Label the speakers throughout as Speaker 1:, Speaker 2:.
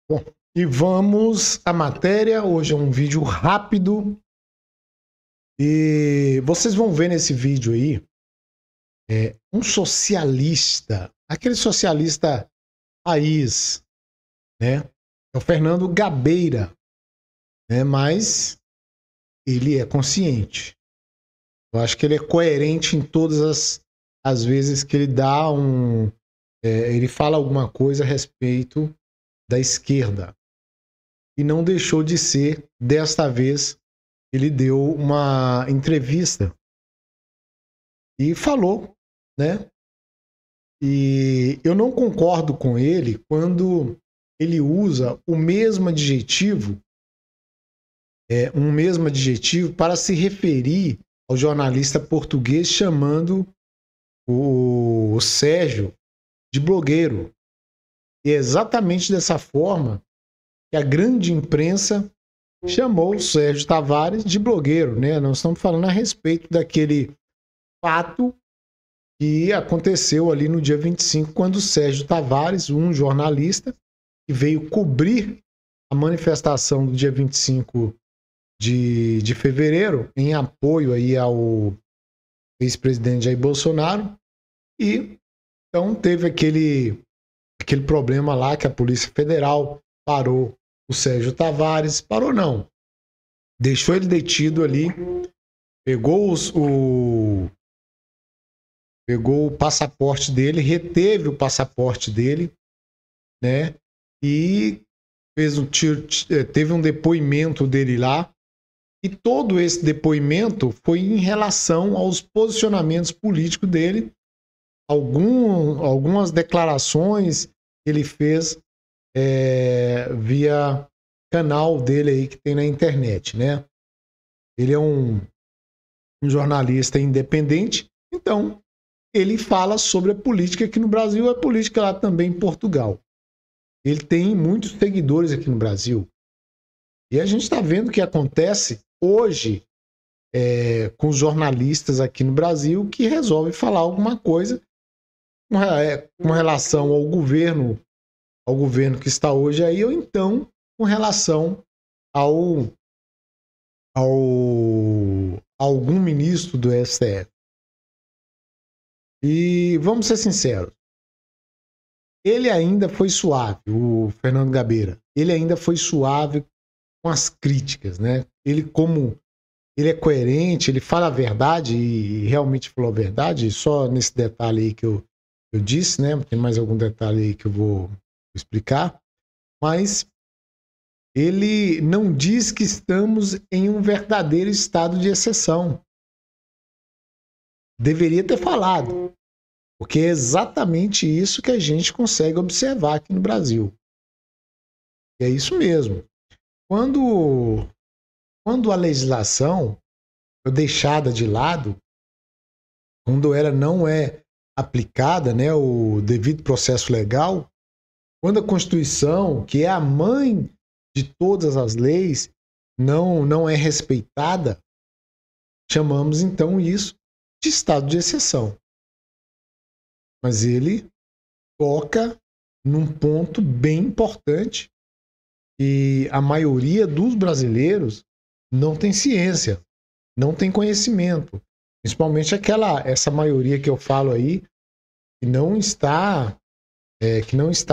Speaker 1: Bom, e vamos à matéria. Hoje é um vídeo rápido e vocês vão ver nesse vídeo aí um socialista, aquele socialista raiz, né? É o Fernando Gabeira, né? Mas ele é consciente. Eu acho que ele é coerente em todas as vezes que ele dá ele fala alguma coisa a respeito da esquerda. E não deixou de ser, desta vez, ele deu uma entrevista e falou, né? E eu não concordo com ele quando ele usa o mesmo adjetivo, um mesmo adjetivo para se referir ao jornalista português chamando o Sérgio de blogueiro. E é exatamente dessa forma que a grande imprensa chamou o Sérgio Tavares de blogueiro, né? Nós estamos falando a respeito daquele fato que aconteceu ali no dia 25, quando o Sérgio Tavares, um jornalista, que veio cobrir a manifestação do dia 25 de fevereiro, em apoio aí ao ex-presidente Jair Bolsonaro, e então teve aquele problema lá que a Polícia Federal parou o Sérgio Tavares, parou não, deixou ele detido ali, pegou pegou o passaporte dele, reteve o passaporte dele, né? E teve um depoimento dele lá. E todo esse depoimento foi em relação aos posicionamentos políticos dele, algumas declarações que ele fez via canal dele aí que tem na internet, né? Ele é um jornalista independente, então ele fala sobre a política aqui no Brasil, a política lá também em Portugal. Ele tem muitos seguidores aqui no Brasil. E a gente está vendo o que acontece hoje com os jornalistas aqui no Brasil que resolvem falar alguma coisa com relação ao governo que está hoje aí, ou então com relação ao a algum ministro do STF. E vamos ser sinceros, ele ainda foi suave, o Fernando Gabeira. Ele ainda foi suave com as críticas, né? Como ele é coerente, ele fala a verdade e realmente falou a verdade, só nesse detalhe aí que eu disse, né? Tem mais algum detalhe aí que eu vou explicar, mas ele não diz que estamos em um verdadeiro estado de exceção. Deveria ter falado, porque é exatamente isso que a gente consegue observar aqui no Brasil. E é isso mesmo. Quando a legislação foi deixada de lado, quando ela não é aplicada, né, o devido processo legal, quando a Constituição, que é a mãe de todas as leis, não é respeitada, chamamos então isso de estado de exceção. Mas ele toca num ponto bem importante que a maioria dos brasileiros não tem ciência, não tem conhecimento. Principalmente essa maioria que eu falo aí, que não está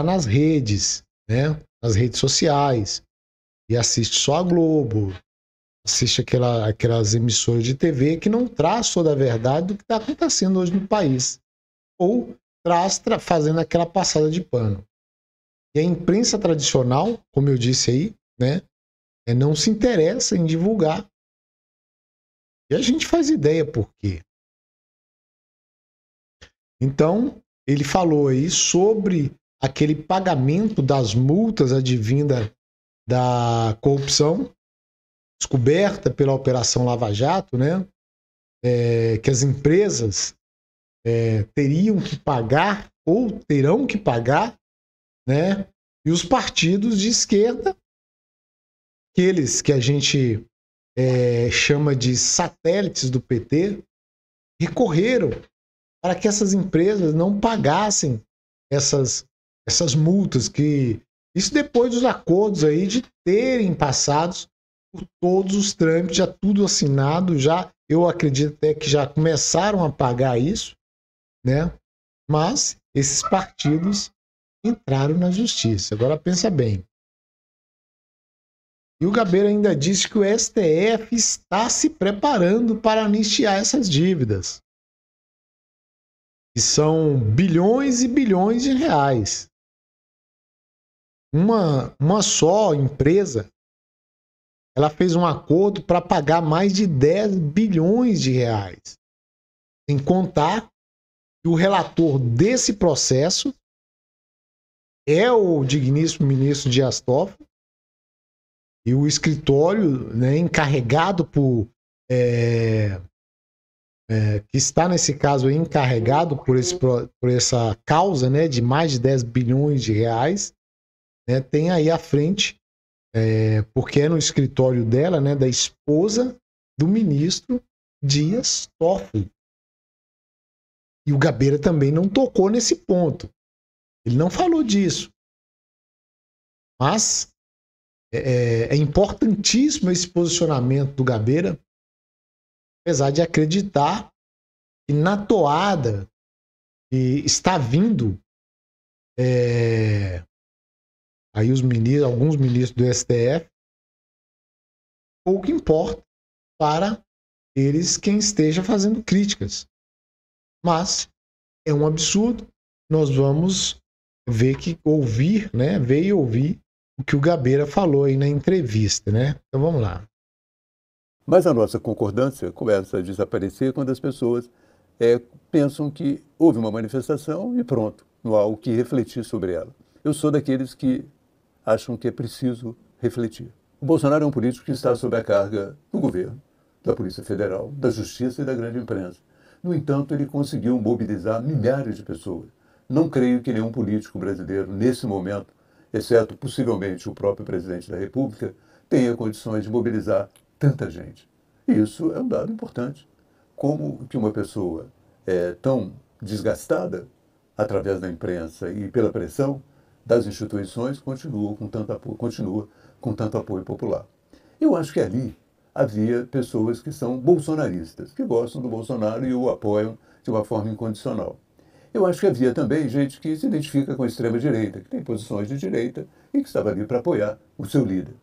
Speaker 1: nas redes, né? Nas redes sociais, e assiste só a Globo, assiste aquelas emissoras de TV que não traz toda a verdade do que está acontecendo hoje no país. Ou fazendo aquela passada de pano. E a imprensa tradicional, como eu disse aí, né, não se interessa em divulgar. E a gente faz ideia por quê. Então, ele falou aí sobre aquele pagamento das multas advinda da corrupção descoberta pela Operação Lava Jato, né? Que as empresas teriam que pagar ou terão que pagar, né? E os partidos de esquerda, aqueles que a gente chama de satélites do PT, recorreram para que essas empresas não pagassem essas multas que Isso depois dos acordos aí de terem passados por todos os trâmites, já tudo assinado, já eu acredito até que já começaram a pagar isso, né? Mas esses partidos entraram na justiça. Agora pensa bem. E o Gabeira ainda disse que o STF está se preparando para anistiar essas dívidas. Que são bilhões e bilhões de reais. Uma só empresa, ela fez um acordo para pagar mais de 10 bilhões de reais. Sem contar que o relator desse processo é o digníssimo ministro Dias Toffoli e o escritório, né, encarregado que está nesse caso aí, encarregado por essa causa, né, de mais de 10 bilhões de reais, né, tem aí à frente, porque é no escritório dela, né, da esposa do ministro Dias Toffoli. E o Gabeira também não tocou nesse ponto. Ele não falou disso. Mas é importantíssimo esse posicionamento do Gabeira, apesar de acreditar que na toada que está vindo aí alguns ministros do STF, pouco importa para eles quem esteja fazendo críticas. Mas é um absurdo. Nós vamos ver e ouvir o que o Gabeira falou aí na entrevista, né? Então vamos lá.
Speaker 2: Mas a nossa concordância começa a desaparecer quando as pessoas pensam que houve uma manifestação e pronto, não há o que refletir sobre ela. Eu sou daqueles que acham que é preciso refletir. O Bolsonaro é um político que está sob a carga do governo, da Polícia Federal, da Justiça e da grande imprensa. No entanto, ele conseguiu mobilizar milhares de pessoas. Não creio que nenhum político brasileiro, nesse momento, exceto possivelmente o próprio presidente da República, tenha condições de mobilizar tanta gente. E isso é um dado importante. Como que uma pessoa tão desgastada, através da imprensa e pela pressão das instituições, continua com tanto apoio popular. Eu acho que ali havia pessoas que são bolsonaristas, que gostam do Bolsonaro e o apoiam de uma forma incondicional. Eu acho que havia também gente que se identifica com a extrema-direita, que tem posições de direita e que estava ali para apoiar o seu líder.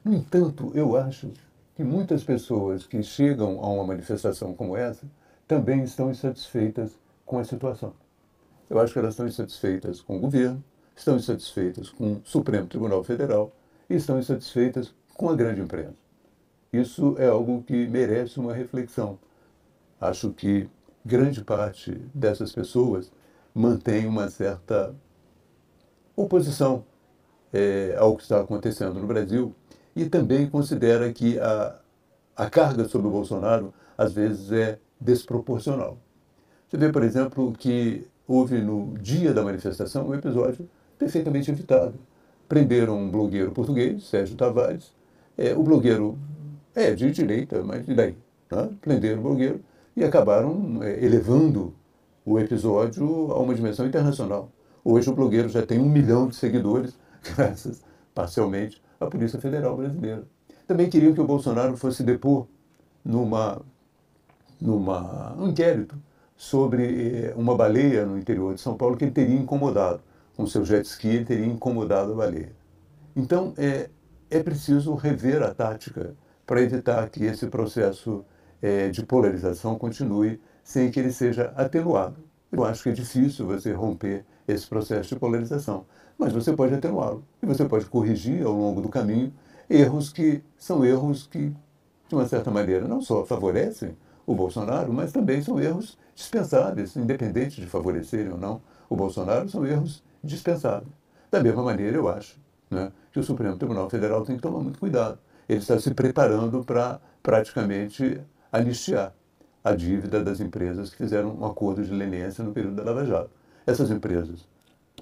Speaker 2: No entanto, eu acho que muitas pessoas que chegam a uma manifestação como essa também estão insatisfeitas com a situação. Eu acho que elas estão insatisfeitas com o governo, estão insatisfeitas com o Supremo Tribunal Federal e estão insatisfeitas com a grande imprensa. Isso é algo que merece uma reflexão. Acho que grande parte dessas pessoas mantém uma certa oposição ao que está acontecendo no Brasil e também considera que a carga sobre o Bolsonaro, às vezes, é desproporcional. Você vê, por exemplo, que houve no dia da manifestação um episódio perfeitamente evitado. Prenderam um blogueiro português, Sérgio Tavares. O blogueiro é de direita, mas e daí? Né? Prenderam o blogueiro e acabaram elevando o episódio a uma dimensão internacional. Hoje o blogueiro já tem 1 milhão de seguidores, graças, parcialmente, à Polícia Federal Brasileira. Também queriam que o Bolsonaro fosse depor num inquérito sobre uma baleia no interior de São Paulo que ele teria incomodado. Com seu jet ski, ele teria incomodado a baleia. Então, é preciso rever a tática para evitar que esse processo de polarização continue sem que ele seja atenuado. Eu acho que é difícil você romper esse processo de polarização, mas você pode atenuá-lo e você pode corrigir ao longo do caminho erros que são erros que, de uma certa maneira, não só favorecem o Bolsonaro, mas também são erros dispensáveis, independente de favorecerem ou não o Bolsonaro, são erros dispensáveis. Da mesma maneira, eu acho, né, que o Supremo Tribunal Federal tem que tomar muito cuidado. Ele está se preparando para praticamente anistiar a dívida das empresas que fizeram um acordo de leniência no período da Lava Jato. Essas empresas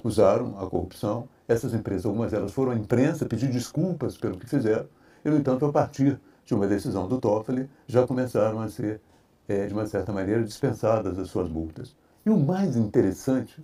Speaker 2: usaram a corrupção, essas empresas, algumas delas foram à imprensa pedir desculpas pelo que fizeram, e, no entanto, a partir de uma decisão do Toffoli, já começaram a ser, de uma certa maneira, dispensadas as suas multas. E o mais interessante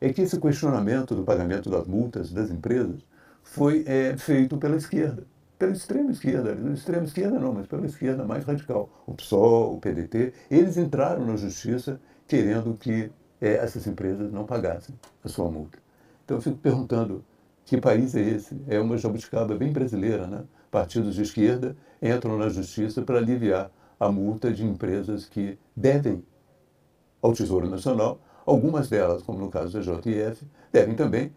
Speaker 2: é que esse questionamento do pagamento das multas das empresas foi feito pela esquerda, pela extrema esquerda, não, mas pela esquerda mais radical, o PSOL, o PDT. Eles entraram na justiça querendo que essas empresas não pagassem a sua multa. Então eu fico perguntando, que país é esse? É uma jabuticaba bem brasileira, né? Partidos de esquerda entram na justiça para aliviar a multa de empresas que devem ao Tesouro Nacional. Algumas delas, como no caso da JF, devem também,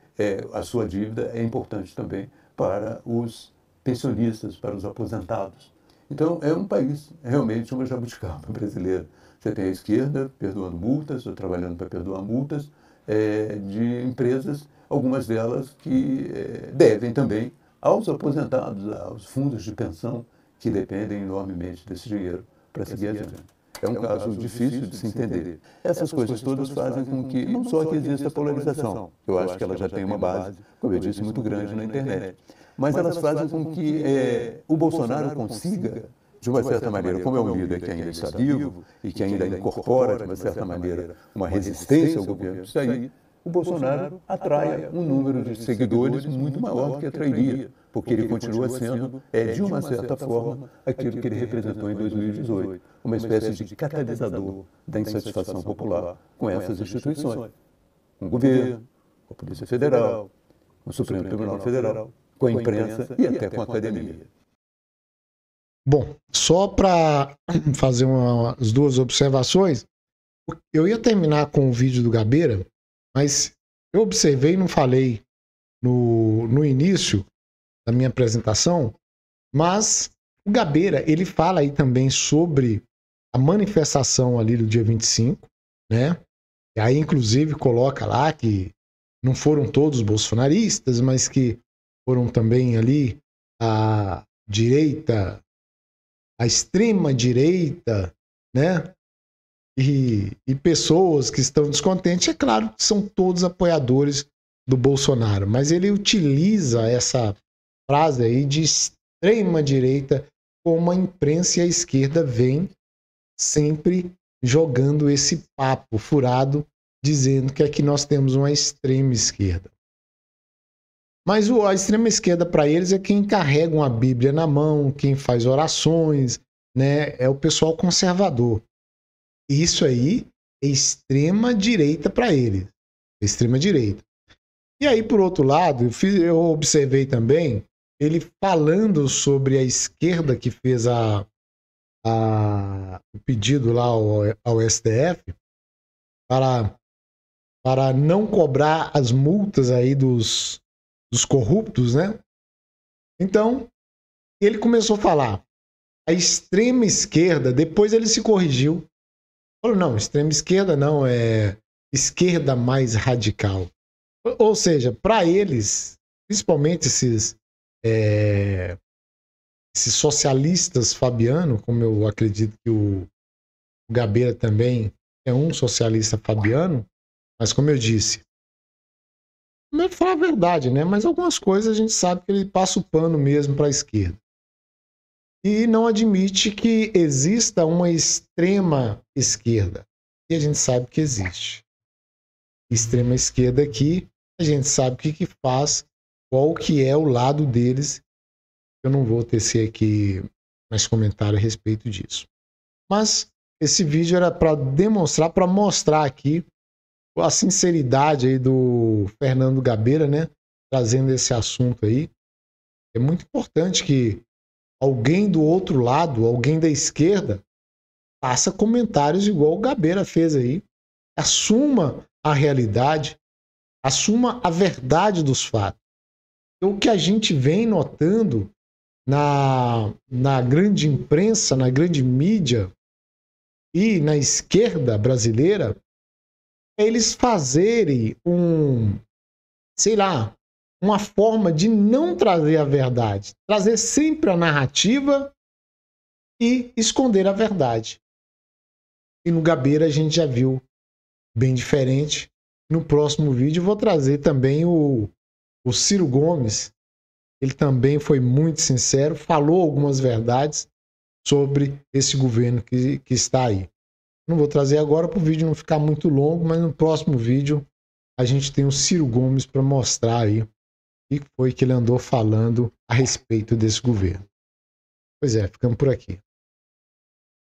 Speaker 2: a sua dívida é importante também para os pensionistas, para os aposentados. Então, é um país, realmente uma jabuticaba brasileira. Você tem a esquerda perdoando multas, ou trabalhando para perdoar multas, de empresas, algumas delas que devem também aos aposentados, aos fundos de pensão, que dependem enormemente desse dinheiro para seguir adiante. É um caso difícil de se entender. Essas coisas todas fazem com que, não só que exista polarização, eu acho que ela já tem uma base, como eu disse, muito grande na internet, mas elas fazem com que o Bolsonaro consiga, de uma certa maneira, como é um líder que ainda está vivo e que ainda incorpora, de uma certa maneira, uma resistência ao governo de sair, o Bolsonaro atraia um número de seguidores muito maior do que atrairia, porque ele continua sendo, de uma certa forma, aquilo que ele representou em 2018, uma espécie de catalisador da insatisfação popular com essas instituições, com o governo, com a Polícia Federal, com o Supremo Tribunal Federal, com a imprensa e até com a academia.
Speaker 1: Bom, só para fazer as duas observações, eu ia terminar com o vídeo do Gabeira, mas eu observei e não falei no início da minha apresentação, mas o Gabeira, ele fala aí também sobre a manifestação ali do dia 25, né? E aí, inclusive, coloca lá que não foram todos bolsonaristas, mas que foram também ali a direita, a extrema direita, né? E pessoas que estão descontentes, é claro que são todos apoiadores do Bolsonaro, mas ele utiliza essa frase aí de extrema direita, como a imprensa e a esquerda vem sempre jogando esse papo furado, dizendo que aqui nós temos uma extrema esquerda. Mas a extrema esquerda para eles é quem carrega uma Bíblia na mão, quem faz orações, né? É o pessoal conservador. Isso aí é extrema direita para ele. Extrema direita. E aí, por outro lado, eu observei também ele falando sobre a esquerda que fez o pedido lá ao STF para não cobrar as multas aí dos corruptos, né? Então, ele começou a falar a extrema esquerda, depois ele se corrigiu. Falou, não, extrema esquerda não, é esquerda mais radical. Ou seja, para eles, principalmente esses socialistas fabiano, como eu acredito que o Gabeira também é um socialista fabiano, mas como eu disse, não falar a verdade, né? Mas algumas coisas a gente sabe que ele passa o pano mesmo para a esquerda. E não admite que exista uma extrema esquerda. E a gente sabe que existe. Extrema esquerda aqui, a gente sabe o que faz, qual que é o lado deles. Eu não vou tecer aqui mais comentário a respeito disso. Mas esse vídeo era para demonstrar, para mostrar aqui a sinceridade aí do Fernando Gabeira, né? Trazendo esse assunto aí. É muito importante que alguém do outro lado, alguém da esquerda, faça comentários igual o Gabeira fez aí. Assuma a realidade, assuma a verdade dos fatos. O que a gente vem notando na grande imprensa, na grande mídia e na esquerda brasileira, é eles fazerem uma forma de não trazer a verdade, trazer sempre a narrativa e esconder a verdade. E no Gabeira a gente já viu bem diferente. No próximo vídeo eu vou trazer também o Ciro Gomes. Ele também foi muito sincero, falou algumas verdades sobre esse governo que está aí. Não vou trazer agora para o vídeo não ficar muito longo, mas no próximo vídeo a gente tem o Ciro Gomes para mostrar aí o que foi que ele andou falando a respeito desse governo. Pois é, ficamos por aqui.